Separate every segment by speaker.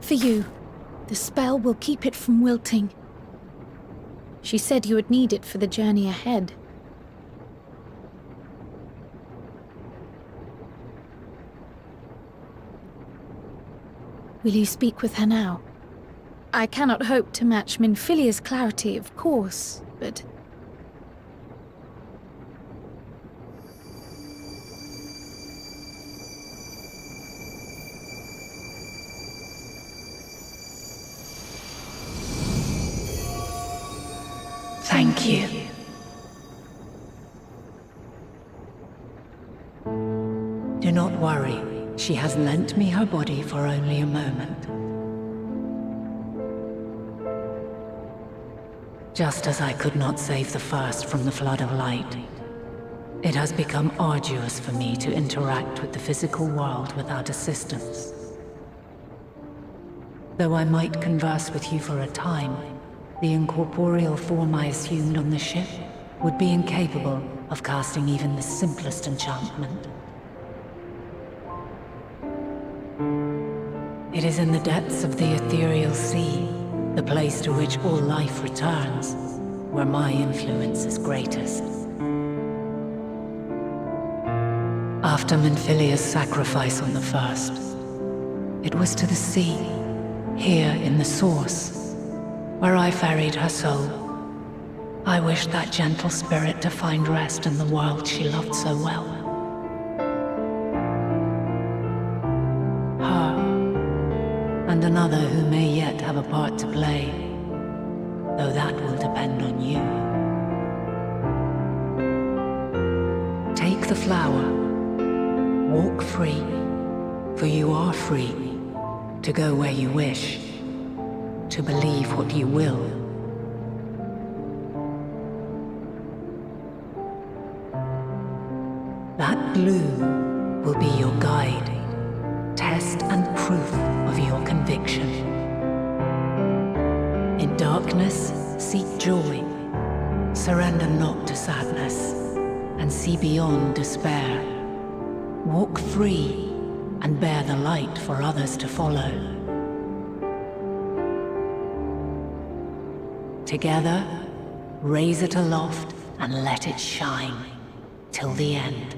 Speaker 1: For you. The spell will keep it from wilting. She said you would need it for the journey ahead. Will you speak with her now? I cannot hope to match Minfilia's clarity, of course, but...
Speaker 2: Thank you. Do not worry. She has lent me her body for only a moment. Just as I could not save the first from the flood of light, it has become arduous for me to interact with the physical world without assistance. Though I might converse with you for a time, the incorporeal form I assumed on the ship would be incapable of casting even the simplest enchantment. It is in the depths of the ethereal sea, the place to which all life returns, where my influence is greatest. After Minfilia's sacrifice on the first, it was to the sea, here in the source, where I ferried her soul. I wished that gentle spirit to find rest in the world she loved so well. Her, and another who may yet have a part to play, though that will depend on you. Take the flower, walk free, for you are free to go where you wish, to believe what you will. That blue will be your guide, test and proof of your conviction. In darkness, seek joy, surrender not to sadness, and see beyond despair. Walk free and bear the light for others to follow. Together, raise it aloft and let it shine, till the end,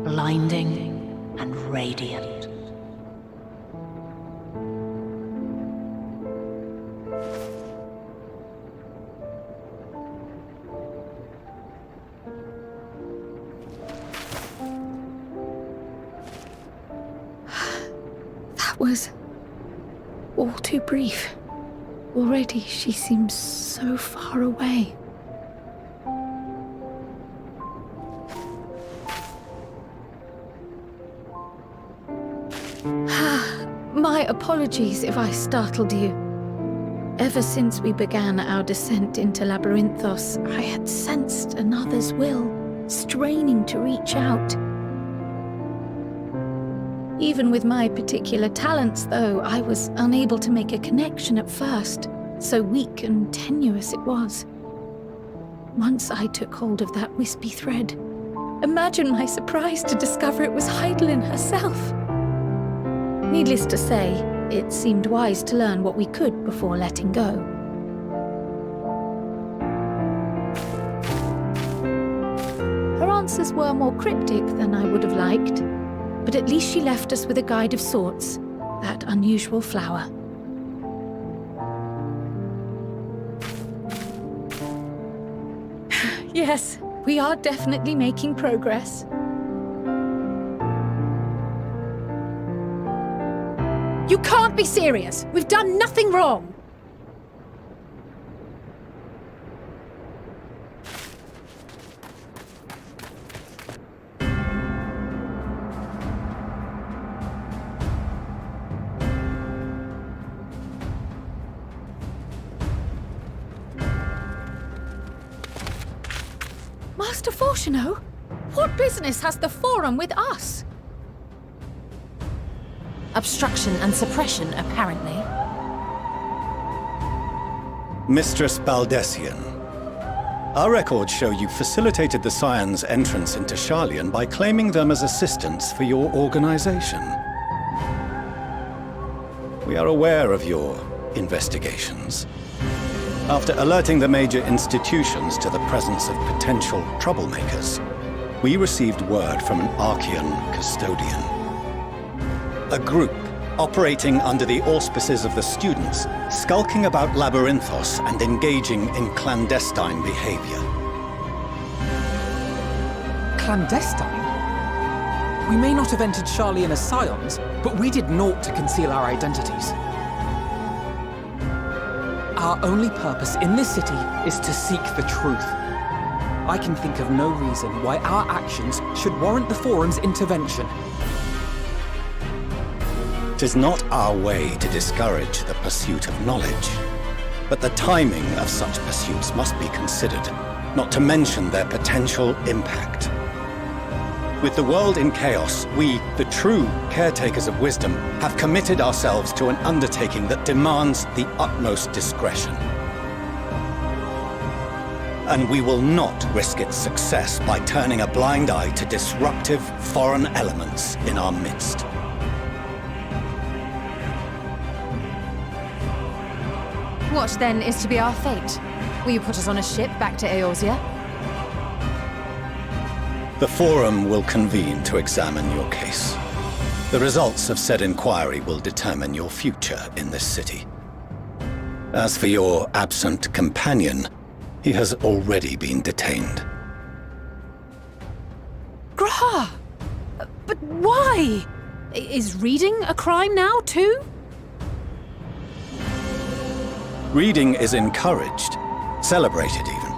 Speaker 2: blinding and radiant.
Speaker 1: That was all too brief. Already she seems so far away. My apologies if I startled you. Ever since we began our descent into Labyrinthos, I had sensed another's will, straining to reach out. Even with my particular talents, though, I was unable to make a connection at first, so weak and tenuous it was. Once I took hold of that wispy thread, imagine my surprise to discover it was Heidelin herself. Needless to say, it seemed wise to learn what we could before letting go. Her answers were more cryptic than I would have liked, but at least she left us with a guide of sorts, that unusual flower. Yes, we are definitely making progress.
Speaker 3: You can't be serious! We've done nothing wrong!
Speaker 1: Master Fortuno, what business has the Forum with us?
Speaker 3: Obstruction and suppression, apparently.
Speaker 4: Mistress Baldessian, our records show you facilitated the Scions' entrance into Sharlayan by claiming them as assistants for your organization. We are aware of your investigations. After alerting the major institutions to the presence of potential troublemakers, we received word from an Archean custodian. A group operating under the auspices of the students, skulking about Labyrinthos and engaging in clandestine behavior.
Speaker 5: Clandestine? We may not have entered Sharlayan as Scions, but we did naught to conceal our identities. Our only purpose in this city is to seek the truth. I can think of no reason why our actions should warrant the Forum's intervention.
Speaker 4: It is not our way to discourage the pursuit of knowledge, but the timing of such pursuits must be considered, not to mention their potential impact. With the world in chaos, we, the true caretakers of wisdom, have committed ourselves to an undertaking that demands the utmost discretion. And we will not risk its success by turning a blind eye to disruptive foreign elements in our midst.
Speaker 3: What, then, is to be our fate? Will you put us on a ship back to Eorzea?
Speaker 4: The Forum will convene to examine your case. The results of said inquiry will determine your future in this city. As for your absent companion, he has already been detained.
Speaker 3: Graha! But why? Is reading a crime now, too?
Speaker 4: Reading is encouraged, celebrated even.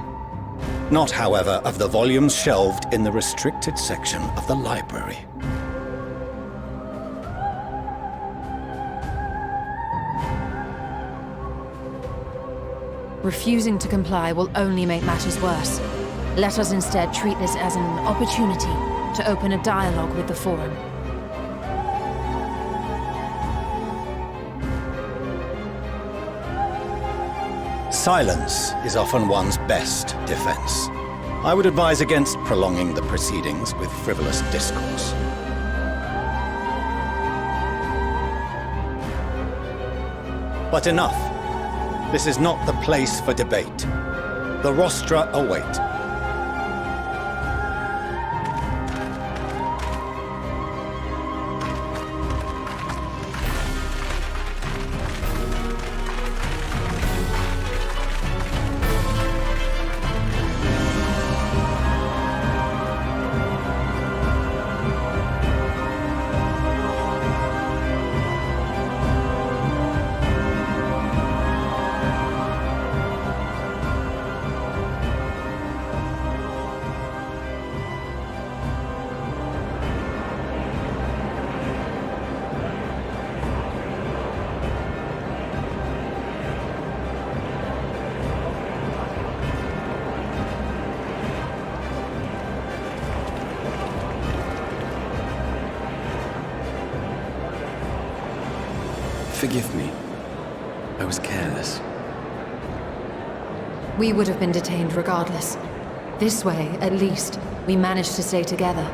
Speaker 4: Not, however, of the volumes shelved in the restricted section of the library.
Speaker 3: Refusing to comply will only make matters worse. Let us instead treat this as an opportunity to open a dialogue with the Forum.
Speaker 4: Silence is often one's best defense. I would advise against prolonging the proceedings with frivolous discourse. But enough. This is not the place for debate. The rostra await.
Speaker 6: Forgive me. I was careless.
Speaker 3: We would have been detained regardless. This way, at least, we managed to stay together.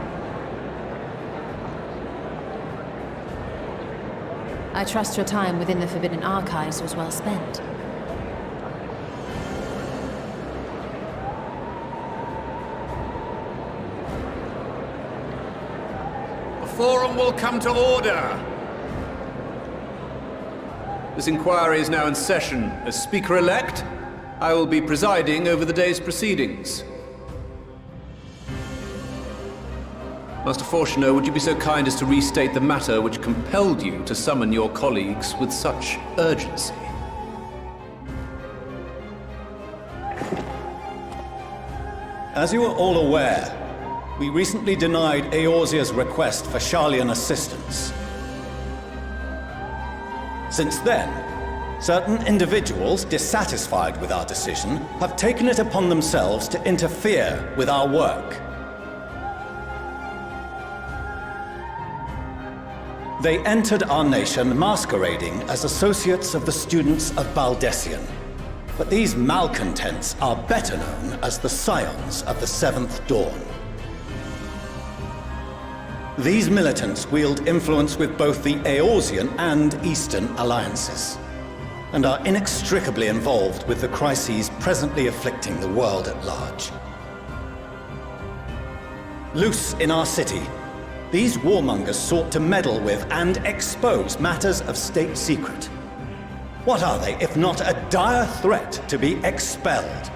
Speaker 3: I trust your time within the Forbidden Archives was well spent.
Speaker 7: The Forum will come to order! This inquiry is now in session. As Speaker-elect, I will be presiding over the day's proceedings. Master Fortuner, would you be so kind as to restate the matter which compelled you to summon your colleagues with such urgency?
Speaker 4: As you are all aware, we recently denied Eorzea's request for Sharlayan assistance. Since then, certain individuals dissatisfied with our decision have taken it upon themselves to interfere with our work. They entered our nation masquerading as associates of the students of Baldessian. But these malcontents are better known as the Scions of the Seventh Dawn. These militants wield influence with both the Eorzean and Eastern alliances, and are inextricably involved with the crises presently afflicting the world at large. Loose in our city, these warmongers sought to meddle with and expose matters of state secret. What are they, if not a dire threat to be expelled?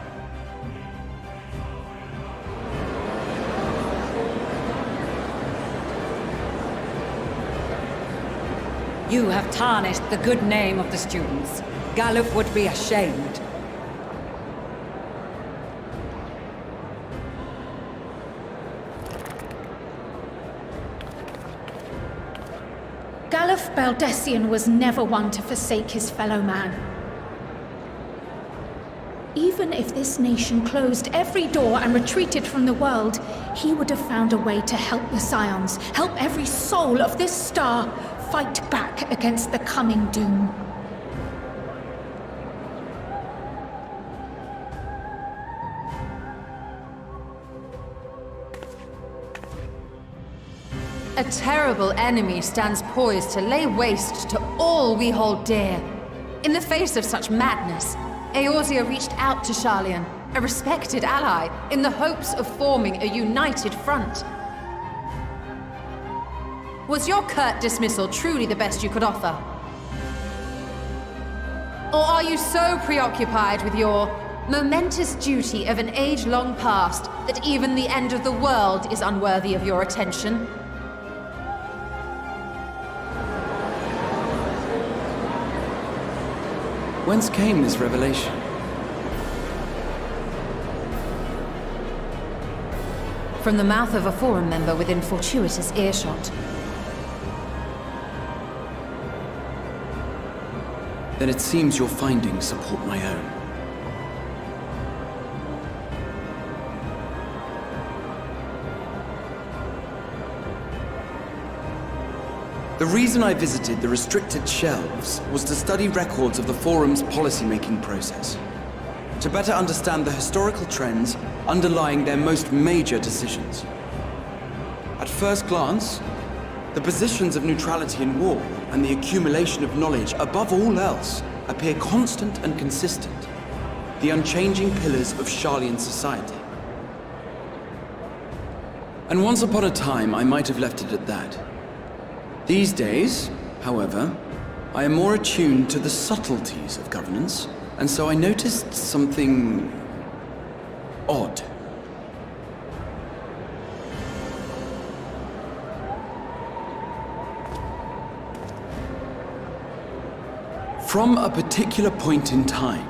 Speaker 8: You have tarnished the good name of the students. Galuf would be ashamed.
Speaker 1: Galuf Baldessian was never one to forsake his fellow man. Even if this nation closed every door and retreated from the world, he would have found a way to help the Scions, help every soul of this star fight back against the coming doom.
Speaker 3: A terrible enemy stands poised to lay waste to all we hold dear. In the face of such madness, Eorzea reached out to Sharlayan, a respected ally, in the hopes of forming a united front. Was your curt dismissal truly the best you could offer? Or are you so preoccupied with your momentous duty of an age long past that even the end of the world is unworthy of your attention?
Speaker 6: Whence came this revelation?
Speaker 3: From the mouth of a Forum member within fortuitous earshot.
Speaker 6: Then it seems your findings support my own. The reason I visited the restricted shelves was to study records of the Forum's policymaking process, to better understand the historical trends underlying their most major decisions. At first glance, the positions of neutrality in war and the accumulation of knowledge above all else appear constant and consistent, the unchanging pillars of Sharlayan society. And once upon a time, I might have left it at that. These days, however, I am more attuned to the subtleties of governance, and so I noticed something odd. From a particular point in time,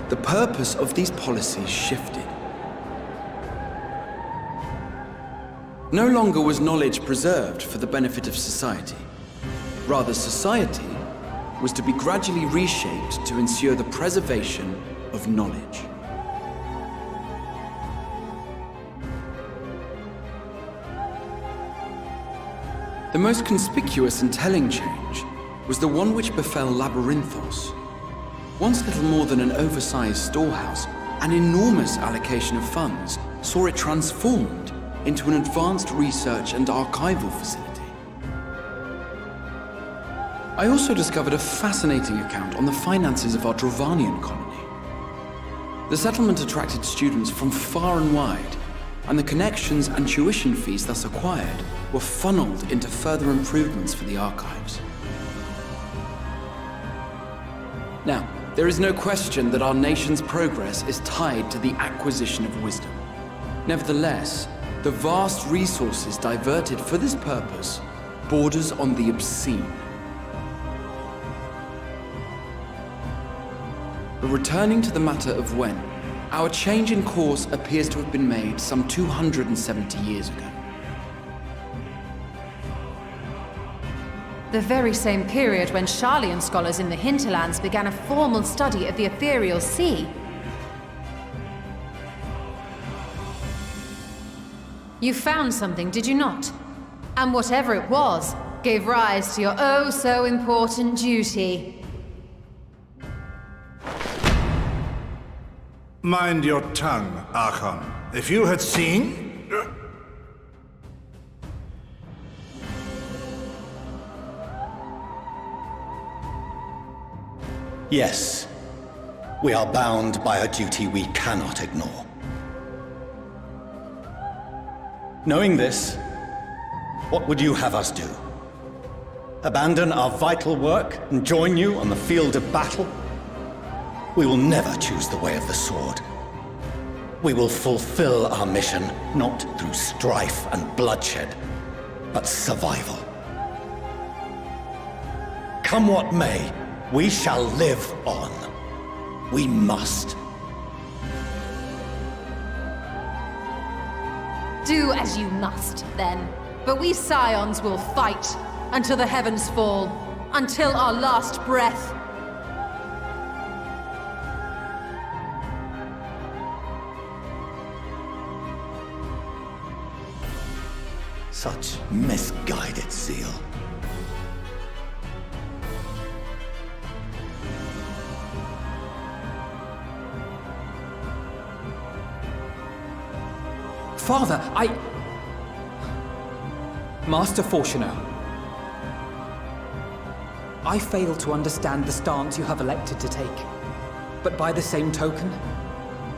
Speaker 6: the purpose of these policies shifted. No longer was knowledge preserved for the benefit of society. Rather, society was to be gradually reshaped to ensure the preservation of knowledge. The most conspicuous and telling change was the one which befell Labyrinthos. Once little more than an oversized storehouse, an enormous allocation of funds saw it transformed into an advanced research and archival facility. I also discovered a fascinating account on the finances of our Dravanian colony. The settlement attracted students from far and wide, and the connections and tuition fees thus acquired were funneled into further improvements for the archives. Now, there is no question that our nation's progress is tied to the acquisition of wisdom. Nevertheless, the vast resources diverted for this purpose borders on the obscene. But returning to the matter of when, our change in course appears to have been made some 270 years ago.
Speaker 3: The very same period when Sharlayan scholars in the hinterlands began a formal study of the ethereal sea. You found something, did you not? And whatever it was, gave rise to your oh-so-important duty.
Speaker 9: Mind your tongue, Archon. If you had seen...
Speaker 4: Yes, we are bound by a duty we cannot ignore. Knowing this, what would you have us do? Abandon our vital work and join you on the field of battle? We will never choose the way of the sword. We will fulfill our mission, not through strife and bloodshed, but survival. Come what may, we shall live on. We must.
Speaker 3: Do as you must, then. But we Scions will fight until the heavens fall, until our last breath.
Speaker 4: Such misguided zeal.
Speaker 5: Father, Master Fortuno, I fail to understand the stance you have elected to take. But by the same token,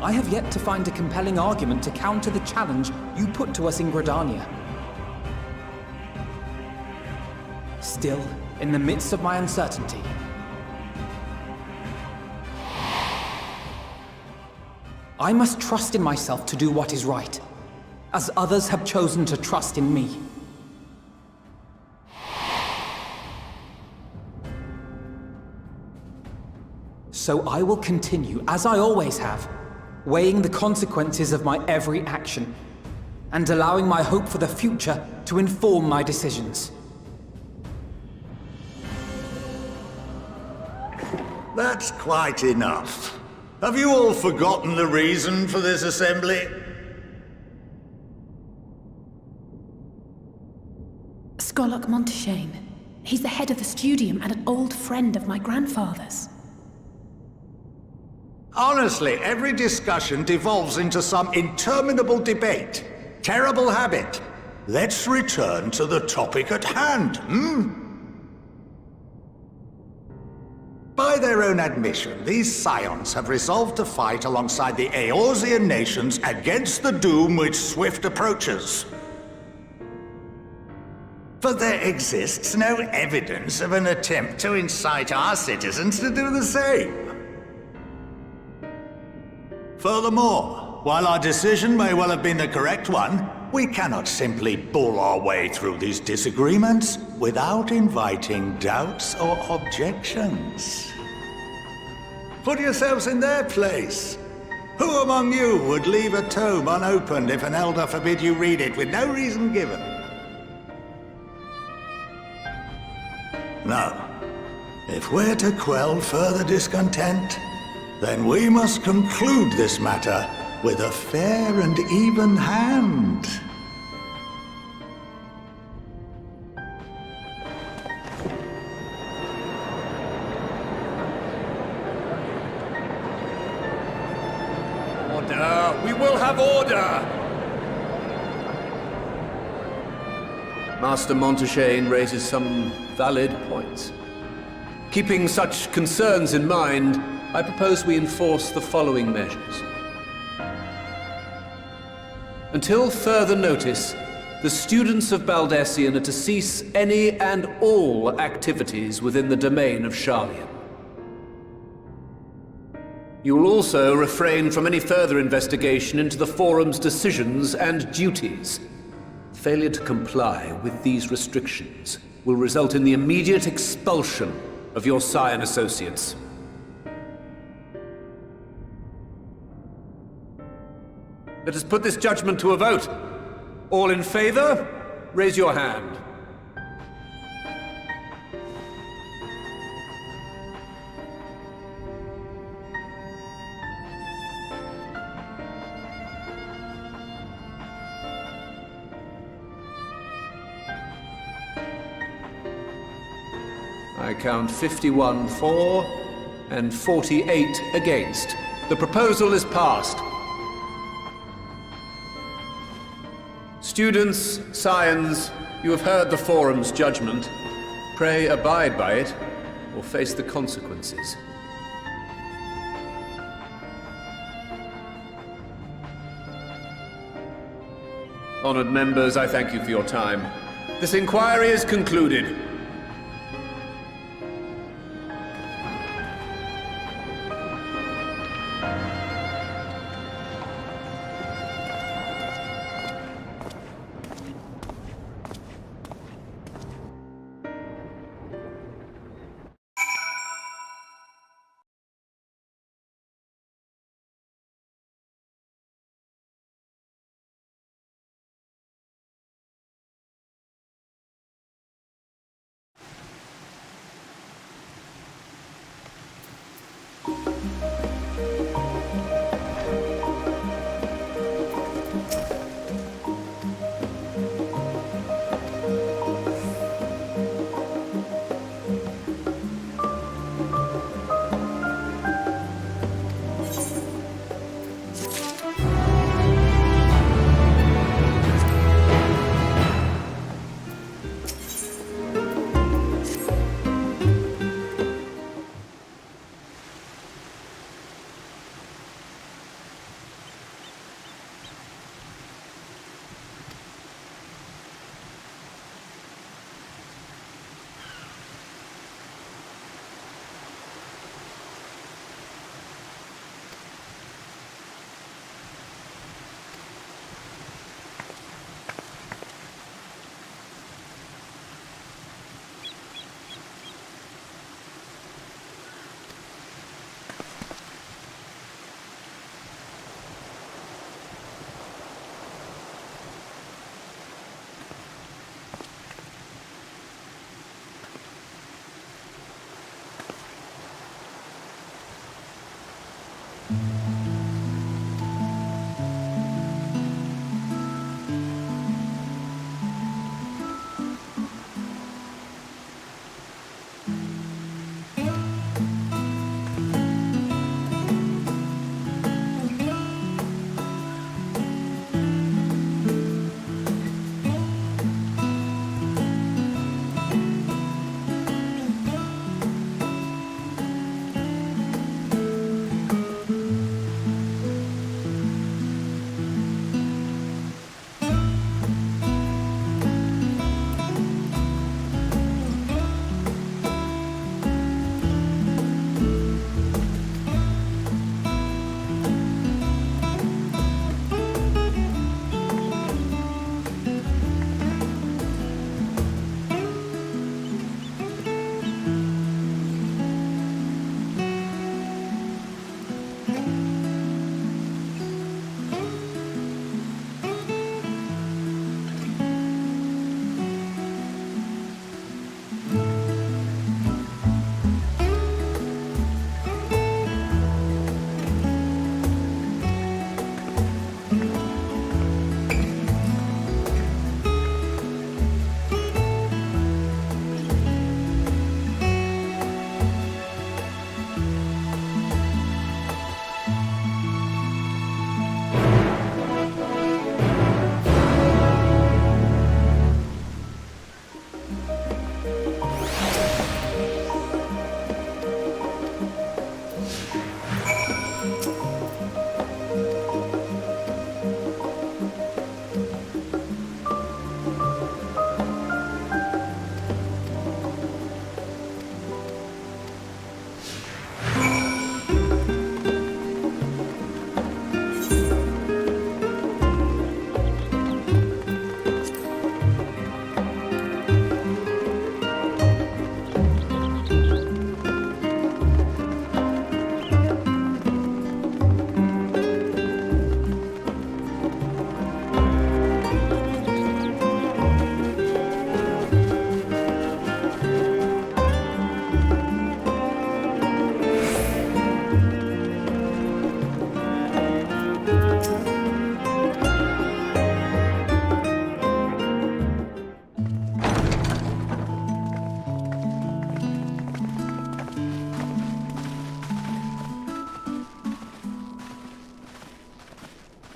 Speaker 5: I have yet to find a compelling argument to counter the challenge you put to us in Gridania. Still, in the midst of my uncertainty, I must trust in myself to do what is right, as others have chosen to trust in me. So I will continue, as I always have, weighing the consequences of my every action, and allowing my hope for the future to inform my decisions.
Speaker 9: That's quite enough. Have you all forgotten the reason for this assembly?
Speaker 1: Skolok Monteshane. He's the head of the studium and an old friend of my grandfather's.
Speaker 9: Honestly, every discussion devolves into some interminable debate. Terrible habit. Let's return to the topic at hand, By their own admission, these scions have resolved to fight alongside the Eorzean nations against the doom which swift approaches. But there exists no evidence of an attempt to incite our citizens to do the same. Furthermore, while our decision may well have been the correct one, we cannot simply bull our way through these disagreements without inviting doubts or objections. Put yourselves in their place. Who among you would leave a tome unopened if an elder forbid you read it with no reason given? No. If we're to quell further discontent, then we must conclude this matter with a fair and even hand.
Speaker 10: Order! We will have order!
Speaker 7: Master Montaigne raises some valid points. Keeping such concerns in mind, I propose we enforce the following measures. Until further notice, the students of Baldessian are to cease any and all activities within the domain of Sharlayan. You will also refrain from any further investigation into the Forum's decisions and duties. Failure to comply with these restrictions will result in the immediate expulsion of your Scion associates. Let us put this judgment to a vote. All in favor, raise your hand. I count 51 for and 48 against. The proposal is passed. Students, Scions, you have heard the Forum's judgment. Pray abide by it, or face the consequences. Honored members, I thank you for your time. This inquiry is concluded.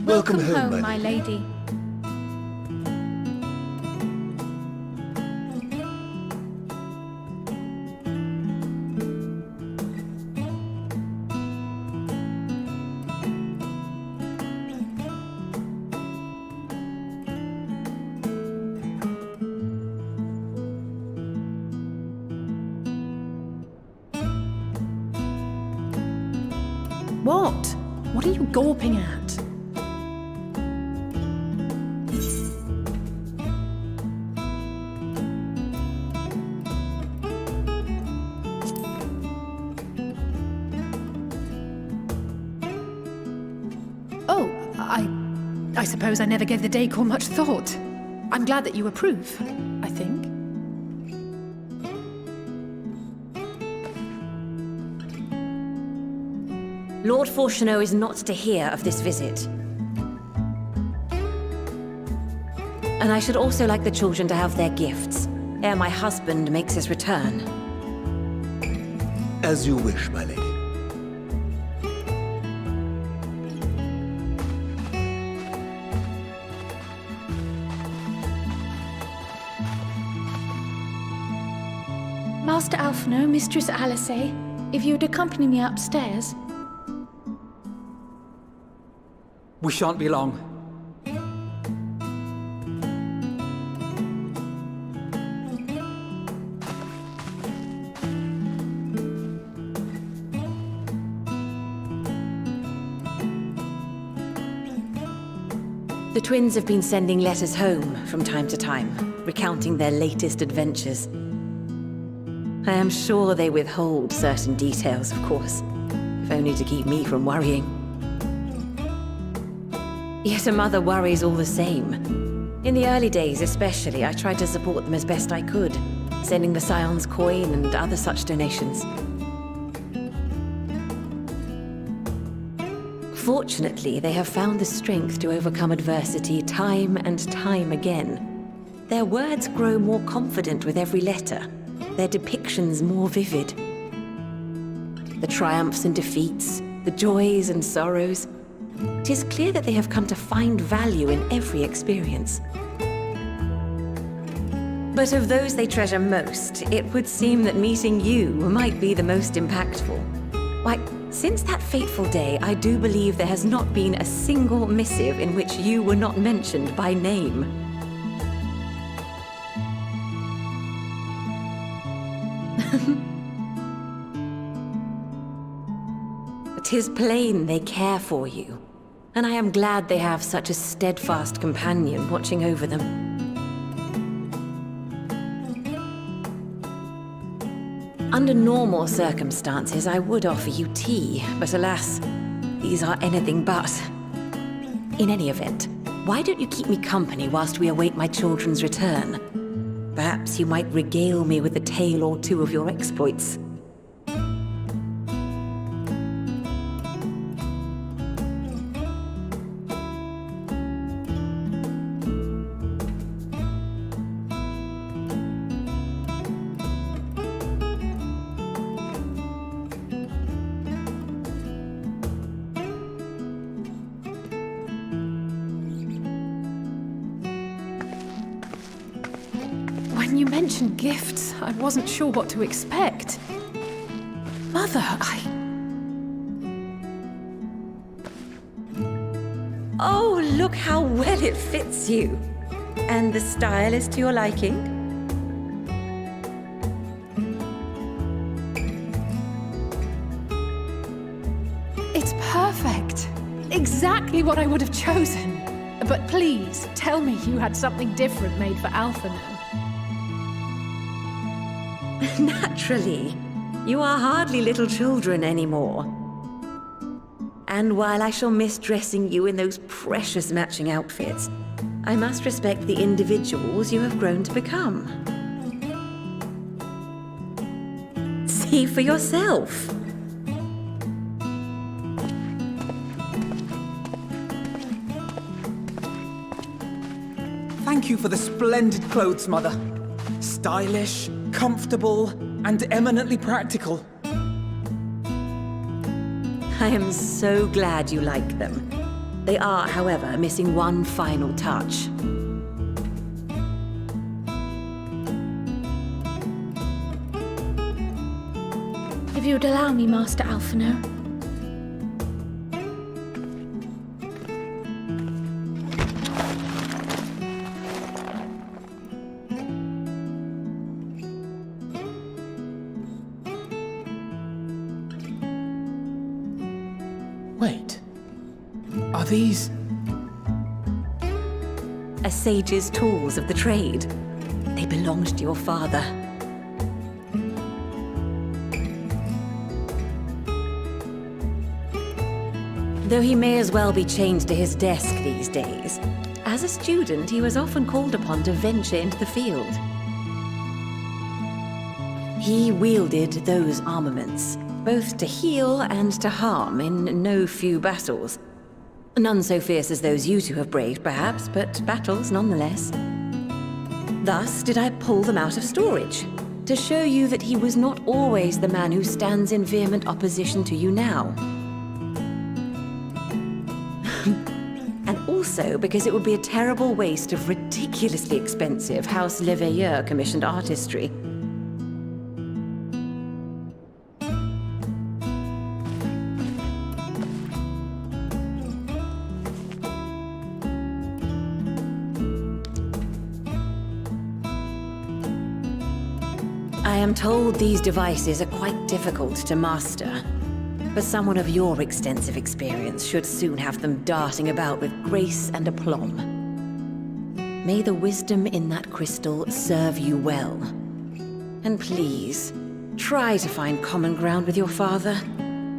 Speaker 1: Welcome home, my lady.
Speaker 11: What? What are you gawping at? Oh, I suppose I never gave the decor much thought. I'm glad that you approve, I think.
Speaker 12: Lord Fortuneau is not to hear of this visit. And I should also like the children to have their gifts, ere my husband makes his return.
Speaker 13: As you wish, my lady.
Speaker 1: Master Alphino, Mistress Alice, if you'd accompany me upstairs.
Speaker 5: We shan't be long.
Speaker 12: The twins have been sending letters home from time to time, recounting their latest adventures. I am sure they withhold certain details, of course, if only to keep me from worrying. Yet a mother worries all the same. In the early days especially, I tried to support them as best I could, sending the Scion's coin and other such donations. Fortunately, they have found the strength to overcome adversity time and time again. Their words grow more confident with every letter, their depictions more vivid. The triumphs and defeats, the joys and sorrows. It is clear that they have come to find value in every experience. But of those they treasure most, it would seem that meeting you might be the most impactful. Why, since that fateful day, I do believe there has not been a single missive in which you were not mentioned by name. "'Tis plain they care for you, and I am glad they have such a steadfast companion watching over them. Under normal circumstances, I would offer you tea, but alas, these are anything but. In any event, why don't you keep me company whilst we await my children's return? Perhaps you might regale me with a tale or two of your exploits."
Speaker 11: When you mentioned gifts, I wasn't sure what to expect. Mother,
Speaker 12: Oh, look how well it fits you. And the style is to your liking?
Speaker 11: It's perfect. Exactly what I would have chosen. But please, tell me you had something different made for Alphino.
Speaker 12: Naturally. You are hardly little children anymore. And while I shall miss dressing you in those precious matching outfits, I must respect the individuals you have grown to become. See for yourself.
Speaker 5: Thank you for the splendid clothes, Mother. Stylish, comfortable, and eminently practical.
Speaker 12: I am so glad you like them. They are, however, missing one final touch.
Speaker 1: If you'd allow me, Master Alphino.
Speaker 5: Wait. Are these...
Speaker 12: A sage's tools of the trade. They belonged to your father. Though he may as well be chained to his desk these days, as a student he was often called upon to venture into the field. He wielded those armaments, both to heal and to harm in no few battles. None so fierce as those you two have braved, perhaps, but battles nonetheless. Thus did I pull them out of storage, to show you that he was not always the man who stands in vehement opposition to you now. And also because it would be a terrible waste of ridiculously expensive House Leveilleur commissioned artistry. I am told these devices are quite difficult to master, but someone of your extensive experience should soon have them darting about with grace and aplomb. May the wisdom in that crystal serve you well. And please, try to find common ground with your father,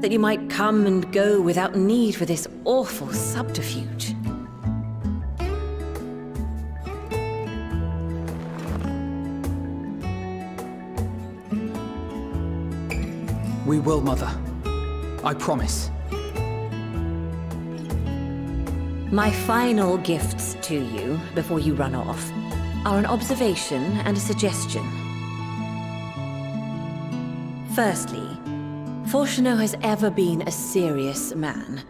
Speaker 12: that you might come and go without need for this awful subterfuge.
Speaker 5: We will, Mother. I promise.
Speaker 12: My final gifts to you, before you run off, are an observation and a suggestion. Firstly, Fortunato has ever been a serious man,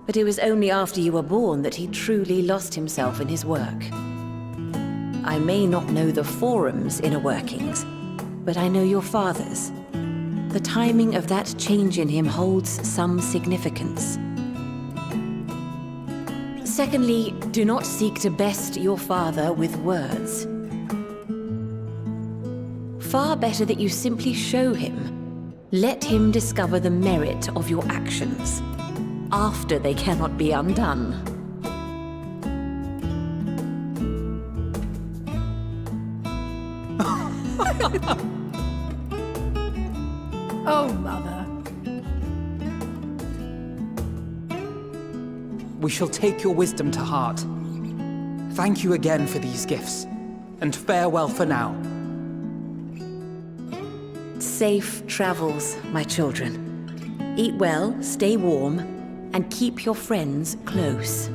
Speaker 12: but it was only after you were born that he truly lost himself in his work. I may not know the Forum's inner workings, but I know your father's. The timing of that change in him holds some significance. Secondly, do not seek to best your father with words. Far better that you simply show him. Let him discover the merit of your actions, after they cannot be undone.
Speaker 11: Oh, Mother.
Speaker 5: We shall take your wisdom to heart. Thank you again for these gifts, and farewell for now.
Speaker 12: Safe travels, my children. Eat well, stay warm, and keep your friends close.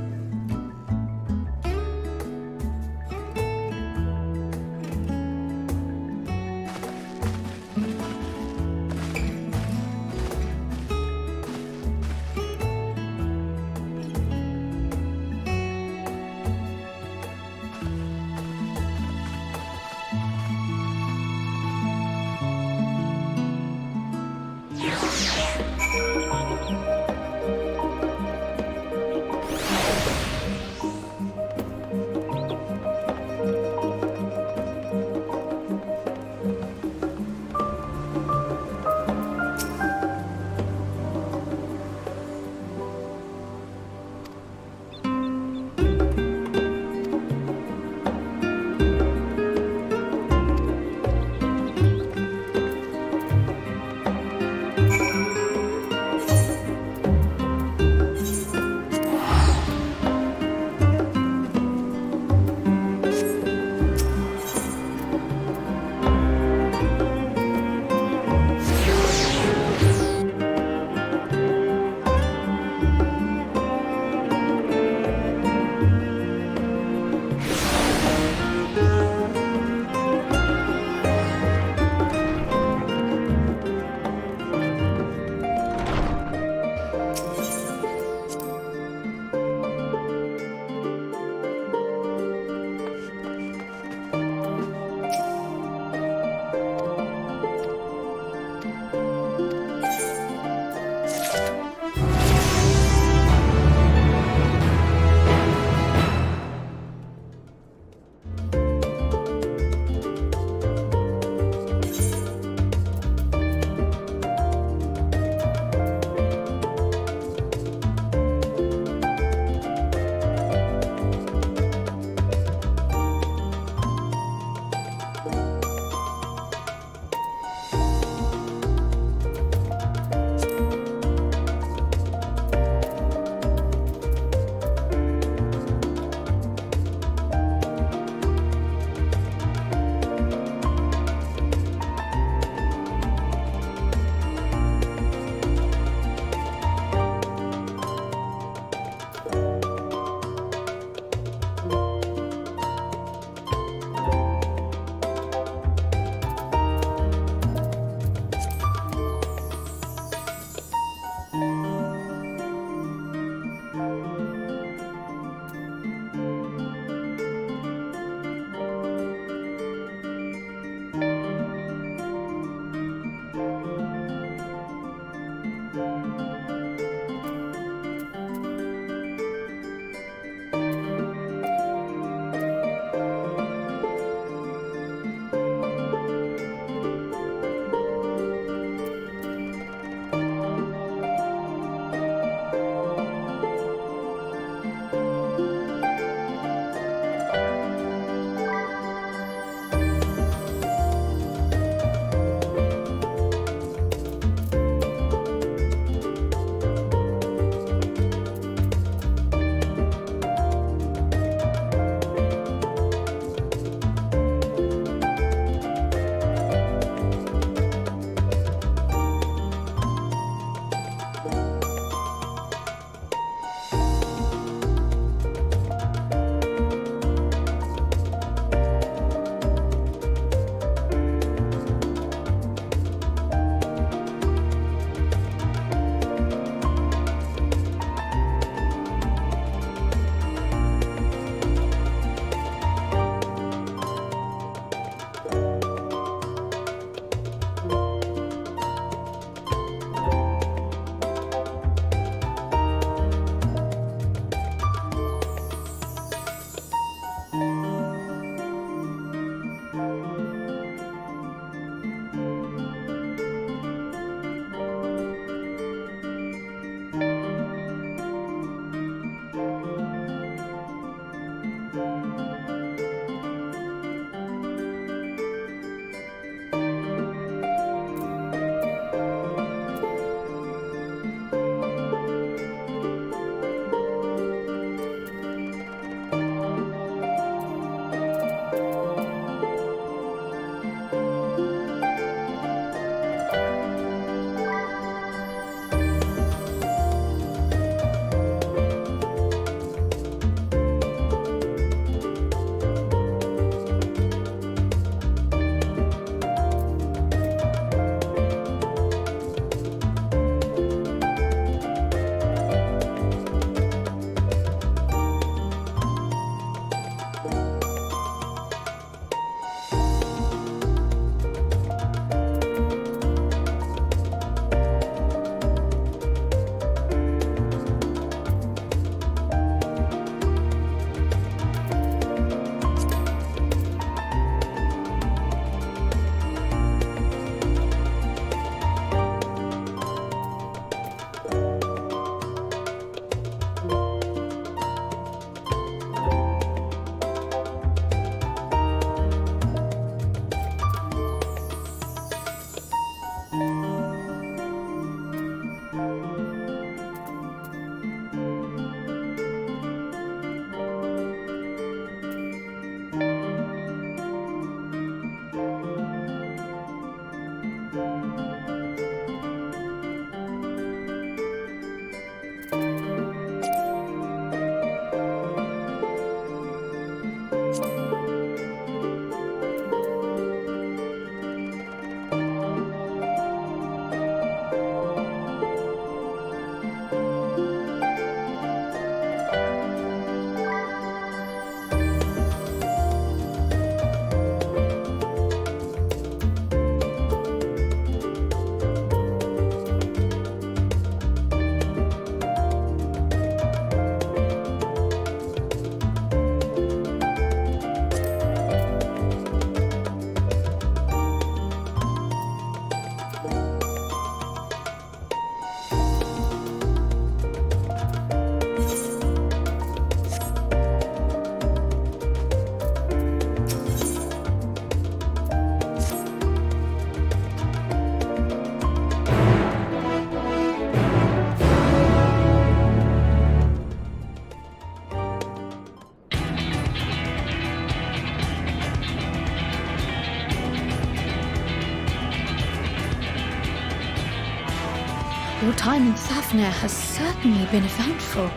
Speaker 1: Your time in Thafnir has certainly been eventful.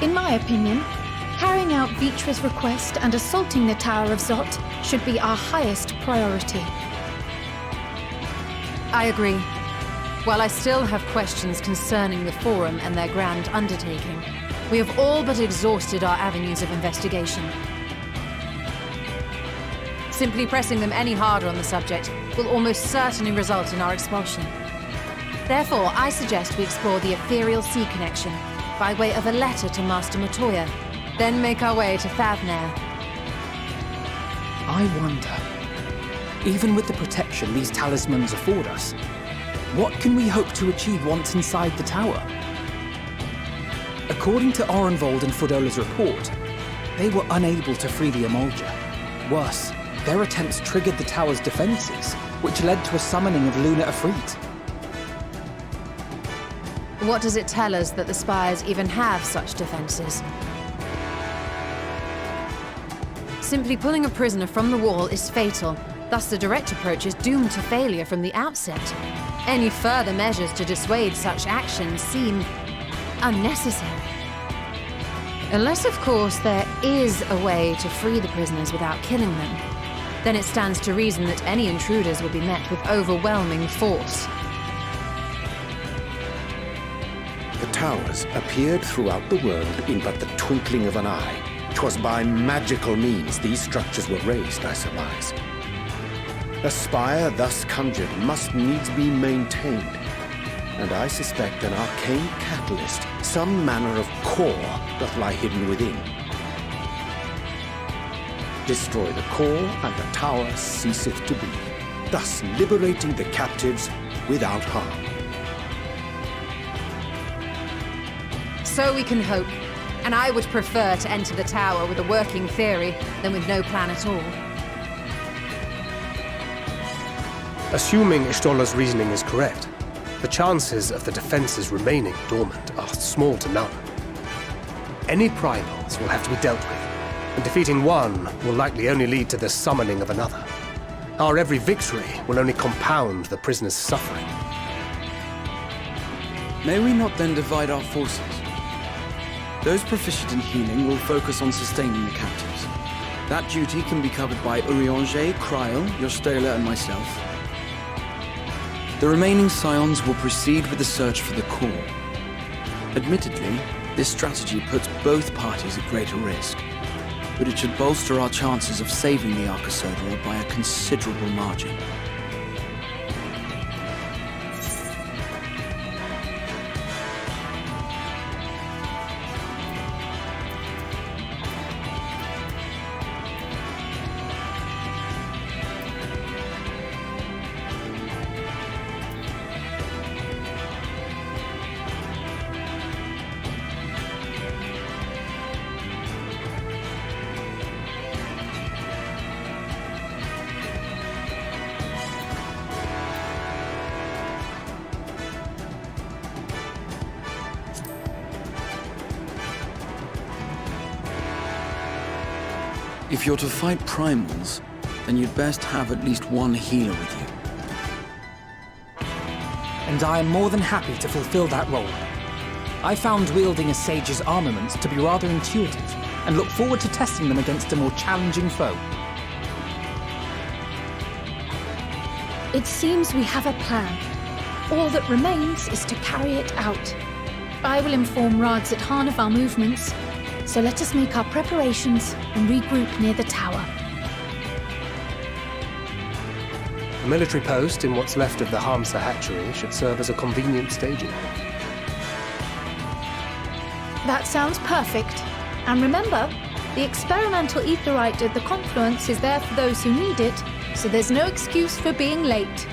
Speaker 1: In my opinion, carrying out Vitra's request and assaulting the Tower of Zot should be our highest priority.
Speaker 3: I agree. While I still have questions concerning the Forum and their grand undertaking, we have all but exhausted our avenues of investigation. Simply pressing them any harder on the subject will almost certainly result in our expulsion. Therefore, I suggest we explore the ethereal sea connection by way of a letter to Master Matoya, then make our way to Thafnir.
Speaker 5: I wonder, even with the protection these talismans afford us, what can we hope to achieve once inside the tower? According to Orenvold and Fodola's report, they were unable to free the Emolja. Worse, their attempts triggered the tower's defenses, which led to a summoning of Luna Ifrit.
Speaker 3: What does it tell us that the Spires even have such defenses? Simply pulling a prisoner from the wall is fatal, thus the direct approach is doomed to failure from the outset. Any further measures to dissuade such actions seem unnecessary. Unless, of course, there is a way to free the prisoners without killing them. Then it stands to reason that any intruders would be met with overwhelming force.
Speaker 13: The towers appeared throughout the world in but the twinkling of an eye. 'Twas by magical means these structures were raised, I surmise. A spire thus conjured must needs be maintained, and I suspect an arcane catalyst, some manner of core, doth lie hidden within. Destroy the core, and the tower ceaseth to be, thus liberating the captives without harm.
Speaker 3: So we can hope, and I would prefer to enter the tower with a working theory than with no plan at all.
Speaker 14: Assuming Ishtola's reasoning is correct, the chances of the defenses remaining dormant are small to none. Any primals will have to be dealt with, and defeating one will likely only lead to the summoning of another. Our every victory will only compound the prisoner's suffering.
Speaker 6: May we not then divide our forces? Those proficient in healing will focus on sustaining the captives. That duty can be covered by Urianger, Kryl, Yostela, and myself. The remaining scions will proceed with the search for the core. Admittedly, this strategy puts both parties at greater risk, but it should bolster our chances of saving the Arcosodra by a considerable margin. If you're to fight primals, then you'd best have at least one healer with you.
Speaker 5: And I am more than happy to fulfill that role. I found wielding a sage's armaments to be rather intuitive, and look forward to testing them against a more challenging foe.
Speaker 1: It seems we have a plan. All that remains is to carry it out. I will inform Rads at Han of our movements, so let us make our preparations and regroup near the tower.
Speaker 14: A military post in what's left of the Hamsa hatchery should serve as a convenient staging.
Speaker 1: That sounds perfect. And remember, the experimental aetheryte at the confluence is there for those who need it, so there's no excuse for being late.